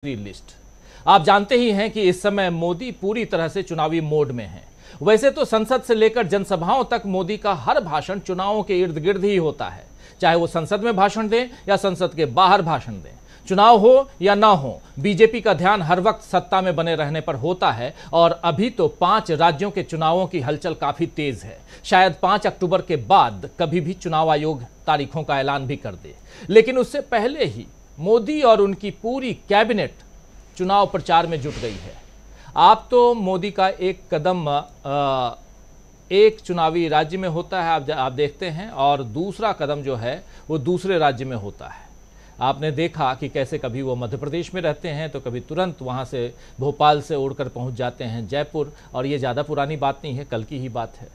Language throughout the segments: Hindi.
लिस्ट। आप जानते ही हैं कि इस समय मोदी पूरी तरह से चुनावी मोड में हैं। वैसे तो संसद से लेकर जनसभाओं तक मोदी का हर भाषण चुनावों के इर्द गिर्द ही होता है, चाहे वो संसद में भाषण दें या संसद के बाहर भाषण दें। चुनाव हो या ना हो, बीजेपी का ध्यान हर वक्त सत्ता में बने रहने पर होता है और अभी तो 5 राज्यों के चुनावों की हलचल काफी तेज है। शायद 5 अक्टूबर के बाद कभी भी चुनाव आयोग तारीखों का ऐलान भी कर दे, लेकिन उससे पहले ही मोदी और उनकी पूरी कैबिनेट चुनाव प्रचार में जुट गई है। आप तो मोदी का एक कदम एक चुनावी राज्य में होता है, आप देखते हैं, और दूसरा कदम जो है वो दूसरे राज्य में होता है। आपने देखा कि कैसे कभी वो मध्य प्रदेश में रहते हैं तो कभी तुरंत वहाँ से भोपाल से उड़कर पहुँच जाते हैं जयपुर, और ये ज़्यादा पुरानी बात नहीं है, कल की ही बात है।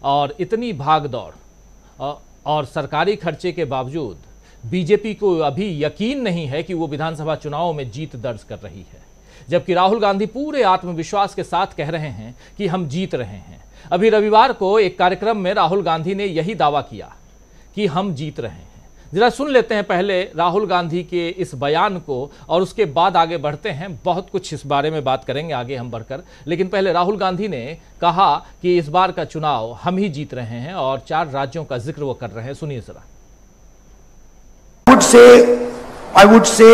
और इतनी भाग दौड़ और सरकारी खर्चे के बावजूद बीजेपी को अभी यकीन नहीं है कि वो विधानसभा चुनावों में जीत दर्ज कर रही है, जबकि राहुल गांधी पूरे आत्मविश्वास के साथ कह रहे हैं कि हम जीत रहे हैं। अभी रविवार को एक कार्यक्रम में राहुल गांधी ने यही दावा किया कि हम जीत रहे हैं। जरा सुन लेते हैं पहले राहुल गांधी के इस बयान को और उसके बाद आगे बढ़ते हैं। बहुत कुछ इस बारे में बात करेंगे आगे हम बढ़कर, लेकिन पहले राहुल गांधी ने कहा कि इस बार का चुनाव हम ही जीत रहे हैं और 4 राज्यों का जिक्र वो कर रहे हैं। सुनिए जरा। I would say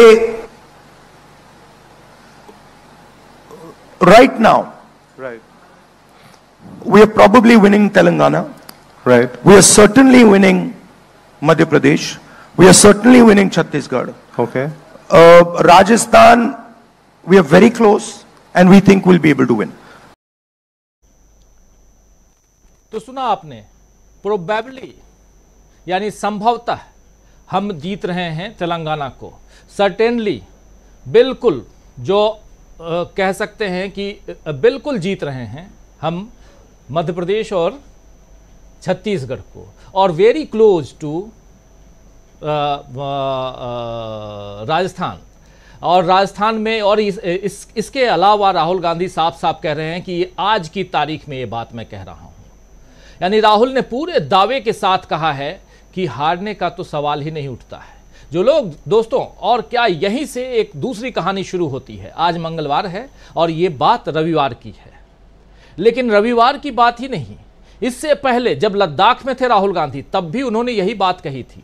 right now, right, we are probably winning Telangana. right, We are certainly winning Madhya Pradesh. We are certainly winning Chhattisgarh. okay, Rajasthan, we are very close and we think we'll be able to win. तो सुना आपने, प्रोबेबली यानी संभवतः हम जीत रहे हैं तेलंगाना को। सर्टेनली, बिल्कुल, जो कह सकते हैं कि बिल्कुल जीत रहे हैं हम मध्य प्रदेश और छत्तीसगढ़ को, और वेरी क्लोज टू राजस्थान। और राजस्थान में, और इसके अलावा राहुल गांधी साफ साफ कह रहे हैं कि आज की तारीख में ये बात मैं कह रहा हूं। यानी राहुल ने पूरे दावे के साथ कहा है कि हारने का तो सवाल ही नहीं उठता है। जो लोग, दोस्तों, और क्या यहीं से एक दूसरी कहानी शुरू होती है। आज मंगलवार है और ये बात रविवार की है, लेकिन रविवार की बात ही नहीं, इससे पहले जब लद्दाख में थे राहुल गांधी तब भी उन्होंने यही बात कही थी।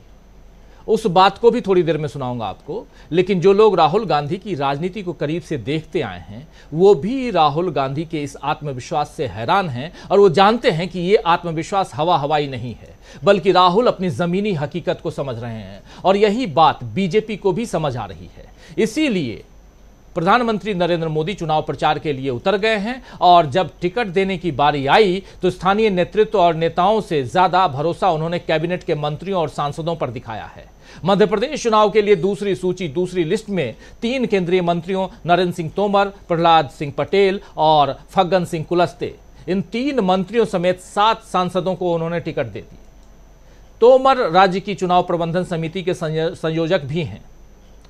उस बात को भी थोड़ी देर में सुनाऊंगा आपको। लेकिन जो लोग राहुल गांधी की राजनीति को करीब से देखते आए हैं वो भी राहुल गांधी के इस आत्मविश्वास से हैरान हैं, और वो जानते हैं कि ये आत्मविश्वास हवा हवाई नहीं है, बल्कि राहुल अपनी जमीनी हकीकत को समझ रहे हैं, और यही बात बीजेपी को भी समझ आ रही है। इसीलिए प्रधानमंत्री नरेंद्र मोदी चुनाव प्रचार के लिए उतर गए हैं, और जब टिकट देने की बारी आई तो स्थानीय नेतृत्व और नेताओं से ज्यादा भरोसा उन्होंने कैबिनेट के मंत्रियों और सांसदों पर दिखाया है। मध्य प्रदेश चुनाव के लिए दूसरी सूची, दूसरी लिस्ट में 3 केंद्रीय मंत्रियों नरेंद्र सिंह तोमर, प्रहलाद सिंह पटेल और फग्गन सिंह कुलस्ते, इन 3 मंत्रियों समेत 7 सांसदों को उन्होंने टिकट दे दी। तोमर राज्य की चुनाव प्रबंधन समिति के संयोजक भी हैं,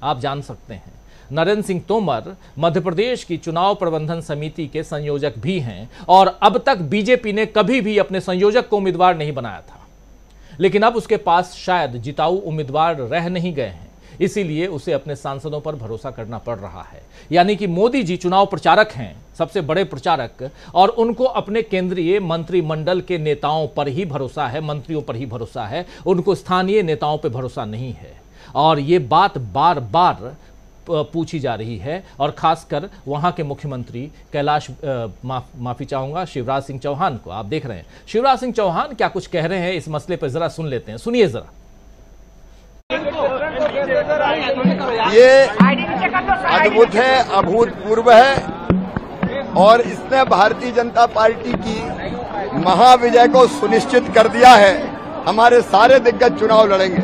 आप जान सकते हैं। नरेंद्र सिंह तोमर मध्य प्रदेश की चुनाव प्रबंधन समिति के संयोजक भी हैं, और अब तक बीजेपी ने कभी भी अपने संयोजक को उम्मीदवार नहीं बनाया था, लेकिन अब उसके पास शायद जिताऊ उम्मीदवार रह नहीं गए हैं, इसीलिए उसे अपने सांसदों पर भरोसा करना पड़ रहा है। यानी कि मोदी जी चुनाव प्रचारक हैं, सबसे बड़े प्रचारक, और उनको अपने केंद्रीय मंत्रिमंडल के नेताओं पर ही भरोसा है, मंत्रियों पर ही भरोसा है, उनको स्थानीय नेताओं पर भरोसा नहीं है। और ये बात बार बार पूछी जा रही है, और खासकर वहां के मुख्यमंत्री माफी चाहूंगा, शिवराज सिंह चौहान को। आप देख रहे हैं शिवराज सिंह चौहान क्या कुछ कह रहे हैं इस मसले पर, जरा सुन लेते हैं। सुनिए जरा। ये अद्भुत है, अभूतपूर्व है, और इसने भारतीय जनता पार्टी की महाविजय को सुनिश्चित कर दिया है। हमारे सारे दिग्गज चुनाव लड़ेंगे।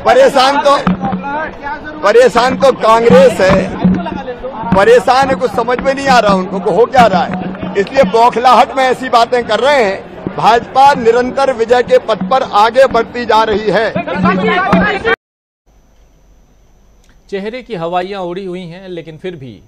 परेशान तो कांग्रेस है, परेशान है, कुछ समझ में नहीं आ रहा उनको को हो क्या रहा है, इसलिए बौखलाहट में ऐसी बातें कर रहे हैं। भाजपा निरंतर विजय के पथ पर आगे बढ़ती जा रही है। चेहरे की हवाइयां उड़ी हुई हैं, लेकिन फिर भी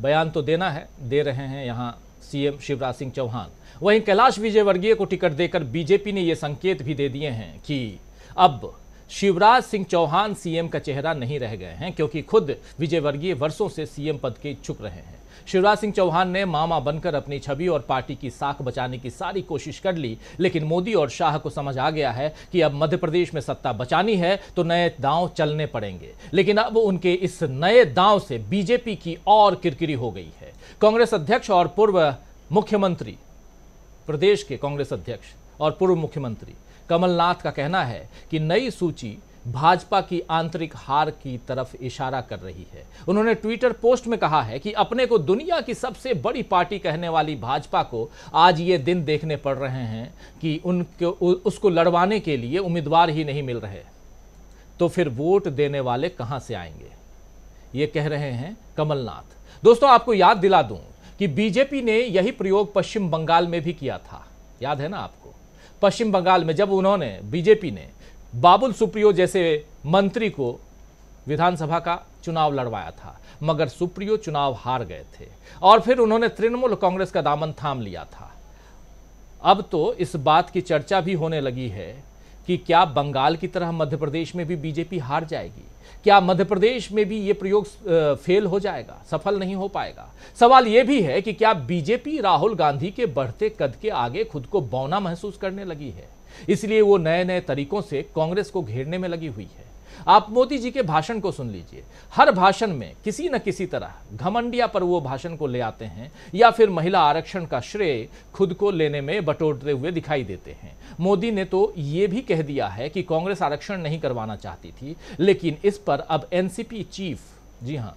बयान तो देना है, दे रहे हैं यहाँ सीएम शिवराज सिंह चौहान। वहीं कैलाश विजयवर्गीय को टिकट देकर बीजेपी ने यह संकेत भी दे दिए हैं कि अब शिवराज सिंह चौहान सीएम का चेहरा नहीं रह गए हैं, क्योंकि खुद विजयवर्गीय वर्षों से सीएम पद के इच्छुक रहे हैं। शिवराज सिंह चौहान ने मामा बनकर अपनी छवि और पार्टी की साख बचाने की सारी कोशिश कर ली, लेकिन मोदी और शाह को समझ आ गया है कि अब मध्य प्रदेश में सत्ता बचानी है तो नए दांव चलने पड़ेंगे। लेकिन अब उनके इस नए दांव से बीजेपी की और किरकिरी हो गई है। कांग्रेस अध्यक्ष और पूर्व मुख्यमंत्री, प्रदेश के कांग्रेस अध्यक्ष और पूर्व मुख्यमंत्री कमलनाथ का कहना है कि नई सूची भाजपा की आंतरिक हार की तरफ इशारा कर रही है। उन्होंने ट्विटर पोस्ट में कहा है कि अपने को दुनिया की सबसे बड़ी पार्टी कहने वाली भाजपा को आज ये दिन देखने पड़ रहे हैं कि उसको लड़वाने के लिए उम्मीदवार ही नहीं मिल रहे, तो फिर वोट देने वाले कहां से आएंगे, ये कह रहे हैं कमलनाथ। दोस्तों, आपको याद दिला दूं कि बीजेपी ने यही प्रयोग पश्चिम बंगाल में भी किया था। याद है ना आपको, पश्चिम बंगाल में जब उन्होंने, बीजेपी ने बाबुल सुप्रियो जैसे मंत्री को विधानसभा का चुनाव लड़वाया था, मगर सुप्रियो चुनाव हार गए थे और फिर उन्होंने तृणमूल कांग्रेस का दामन थाम लिया था। अब तो इस बात की चर्चा भी होने लगी है कि क्या बंगाल की तरह मध्य प्रदेश में भी बीजेपी हार जाएगी? क्या मध्य प्रदेश में भी ये प्रयोग फेल हो जाएगा, सफल नहीं हो पाएगा? सवाल यह भी है कि क्या बीजेपी राहुल गांधी के बढ़ते कद के आगे खुद को बौना महसूस करने लगी है, इसलिए वो नए नए तरीकों से कांग्रेस को घेरने में लगी हुई है। आप मोदी जी के भाषण को सुन लीजिए, हर भाषण में किसी न किसी तरह घमंडिया पर वो भाषण को ले आते हैं या फिर महिला आरक्षण का श्रेय खुद को लेने में बटोरते हुए दिखाई देते हैं। मोदी ने तो ये भी कह दिया है कि कांग्रेस आरक्षण नहीं करवाना चाहती थी, लेकिन इस पर अब एनसीपी चीफ, जी हां,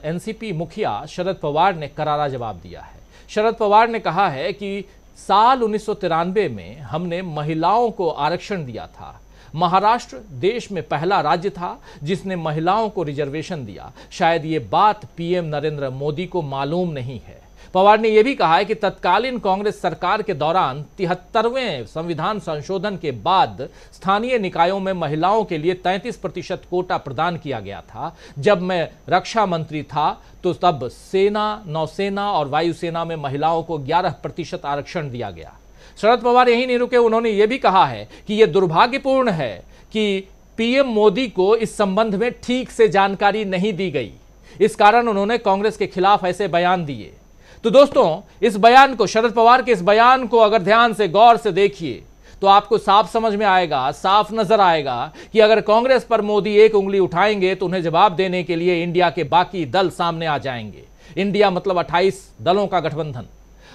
एनसीपी मुखिया शरद पवार ने करारा जवाब दिया है। शरद पवार ने कहा है कि साल 1993 में हमने महिलाओं को आरक्षण दिया था। महाराष्ट्र देश में पहला राज्य था जिसने महिलाओं को रिजर्वेशन दिया। शायद ये बात पीएम नरेंद्र मोदी को मालूम नहीं है। पवार ने यह भी कहा है कि तत्कालीन कांग्रेस सरकार के दौरान 73वें संविधान संशोधन के बाद स्थानीय निकायों में महिलाओं के लिए 33% कोटा प्रदान किया गया था। जब मैं रक्षा मंत्री था तो तब सेना, नौसेना और वायुसेना में महिलाओं को 11% आरक्षण दिया गया। शरद पवार यही नहीं रुके, उन्होंने यह भी कहा है कि यह दुर्भाग्यपूर्ण है कि पीएम मोदी को इस संबंध में ठीक से जानकारी नहीं दी गई, इस कारण उन्होंने कांग्रेस के खिलाफ ऐसे बयान दिए। तो दोस्तों, इस बयान को, शरद पवार के इस बयान को अगर ध्यान से गौर से देखिए तो आपको साफ समझ में आएगा, साफ नजर आएगा कि अगर कांग्रेस पर मोदी एक उंगली उठाएंगे तो उन्हें जवाब देने के लिए इंडिया के बाकी दल सामने आ जाएंगे। इंडिया मतलब 28 दलों का गठबंधन,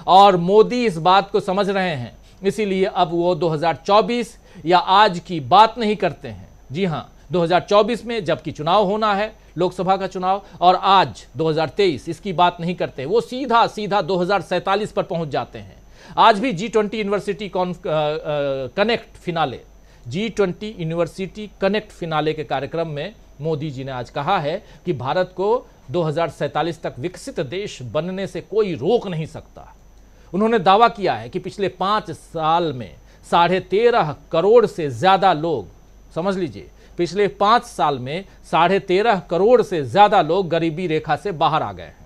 और मोदी इस बात को समझ रहे हैं, इसीलिए अब वो 2024 या आज की बात नहीं करते हैं। जी हां, 2024 में जबकि चुनाव होना है, लोकसभा का चुनाव, और आज 2023 इसकी बात नहीं करते, वो सीधा 2047 पर पहुंच जाते हैं। आज भी G20 university connect finale, G20 university connect finale के कार्यक्रम में मोदी जी ने आज कहा है कि भारत को 2047 तक विकसित देश बनने से कोई रोक नहीं सकता। उन्होंने दावा किया है कि पिछले 5 साल में 13.5 करोड़ से ज्यादा लोग, समझ लीजिए, पिछले 5 साल में 13.5 करोड़ से ज्यादा लोग गरीबी रेखा से बाहर आ गए हैं।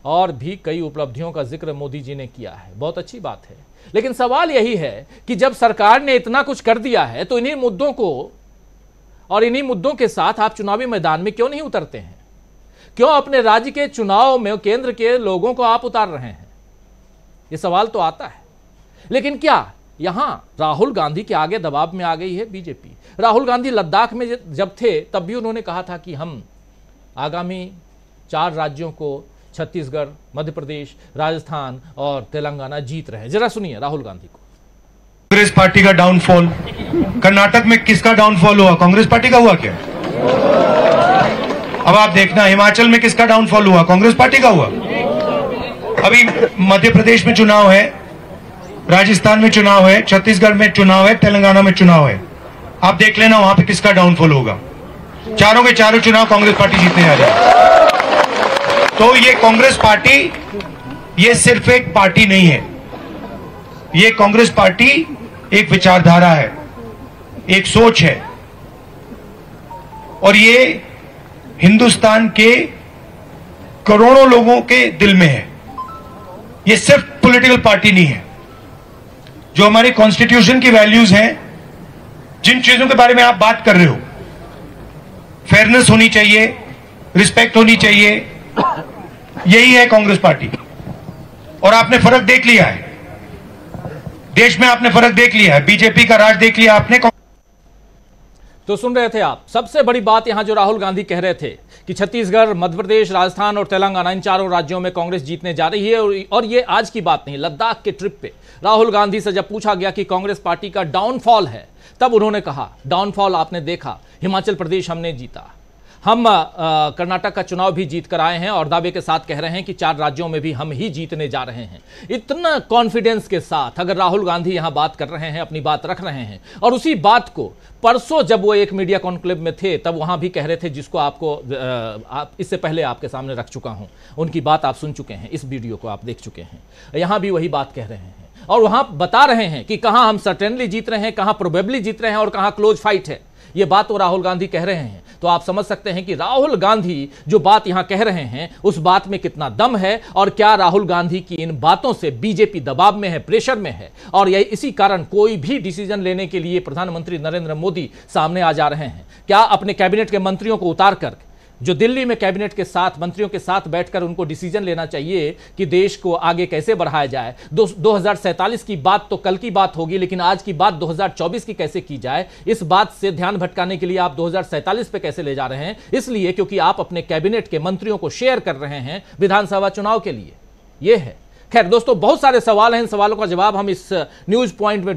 और भी कई उपलब्धियों का जिक्र मोदी जी ने किया है, बहुत अच्छी बात है। लेकिन सवाल यही है कि जब सरकार ने इतना कुछ कर दिया है तो इन्हीं मुद्दों को और इन्हीं मुद्दों के साथ आप चुनावी मैदान में क्यों नहीं उतरते हैं? क्यों अपने राज्य के चुनाव में केंद्र के लोगों को आप उतार रहे हैं? ये सवाल तो आता है। लेकिन क्या यहां राहुल गांधी के आगे दबाव में आ गई है बीजेपी? राहुल गांधी लद्दाख में जब थे तब भी उन्होंने कहा था कि हम आगामी 4 राज्यों को, छत्तीसगढ़, मध्य प्रदेश, राजस्थान और तेलंगाना जीत रहे हैं। जरा सुनिए राहुल गांधी को। कांग्रेस पार्टी का डाउनफॉल, कर्नाटक में किसका डाउनफॉल हुआ? कांग्रेस पार्टी का हुआ क्या? अब आप देखना, हिमाचल में किसका डाउनफॉल हुआ? कांग्रेस पार्टी का हुआ। अभी मध्य प्रदेश में चुनाव है, राजस्थान में चुनाव है, छत्तीसगढ़ में चुनाव है, तेलंगाना में चुनाव है। आप देख लेना वहां पे किसका डाउनफॉल होगा। चारों के चारों चुनाव कांग्रेस पार्टी जीतने जा रही है। तो ये कांग्रेस पार्टी, ये सिर्फ एक पार्टी नहीं है, ये कांग्रेस पार्टी एक विचारधारा है, एक सोच है, और ये हिंदुस्तान के करोड़ों लोगों के दिल में है। ये सिर्फ पॉलिटिकल पार्टी नहीं है। जो हमारी कॉन्स्टिट्यूशन की वैल्यूज हैं, जिन चीजों के बारे में आप बात कर रहे हो, फेयरनेस होनी चाहिए, रिस्पेक्ट होनी चाहिए, यही है कांग्रेस पार्टी। और आपने फर्क देख लिया है, देश में आपने फर्क देख लिया है, बीजेपी का राज देख लिया आपने। तो सुन रहे थे आप, सबसे बड़ी बात यहां जो राहुल गांधी कह रहे थे कि छत्तीसगढ़, मध्य प्रदेश, राजस्थान और तेलंगाना, इन चारों राज्यों में कांग्रेस जीतने जा रही है। और ये आज की बात नहीं, लद्दाख के ट्रिप पे राहुल गांधी से जब पूछा गया कि कांग्रेस पार्टी का डाउनफॉल है, तब उन्होंने कहा डाउनफॉल आपने देखा, हिमाचल प्रदेश हमने जीता, हम कर्नाटक का चुनाव भी जीत कर आए हैं और दावे के साथ कह रहे हैं कि 4 राज्यों में भी हम ही जीतने जा रहे हैं। इतना कॉन्फिडेंस के साथ अगर राहुल गांधी यहां बात कर रहे हैं, अपनी बात रख रहे हैं, और उसी बात को परसों जब वो एक मीडिया कॉन्क्लेव में थे तब वहां भी कह रहे थे, जिसको आपको इससे पहले आपके सामने रख चुका हूं, उनकी बात आप सुन चुके हैं, इस वीडियो को आप देख चुके हैं, यहां भी वही बात कह रहे हैं और वहां बता रहे हैं कि कहां हम सर्टेनली जीत रहे हैं, कहां प्रोबेबली जीत रहे हैं और कहां क्लोज फाइट है। ये बात तो राहुल गांधी कह रहे हैं। तो आप समझ सकते हैं कि राहुल गांधी जो बात यहां कह रहे हैं उस बात में कितना दम है, और क्या राहुल गांधी की इन बातों से बीजेपी दबाव में है, प्रेशर में है, और यह इसी कारण कोई भी डिसीजन लेने के लिए प्रधानमंत्री नरेंद्र मोदी सामने आ जा रहे हैं। क्या अपने कैबिनेट के मंत्रियों को उतार कर, जो दिल्ली में कैबिनेट के साथ मंत्रियों के साथ बैठकर उनको डिसीजन लेना चाहिए कि देश को आगे कैसे बढ़ाया जाए। 2047 की बात तो कल की बात होगी, लेकिन आज की बात 2024 की कैसे की जाए, इस बात से ध्यान भटकाने के लिए आप 2047 पे कैसे ले जा रहे हैं? इसलिए क्योंकि आप अपने कैबिनेट के मंत्रियों को शेयर कर रहे हैं विधानसभा चुनाव के लिए। यह है। खैर दोस्तों, बहुत सारे सवाल हैं, इन सवालों का जवाब हम इस न्यूज पॉइंट में ढूंढ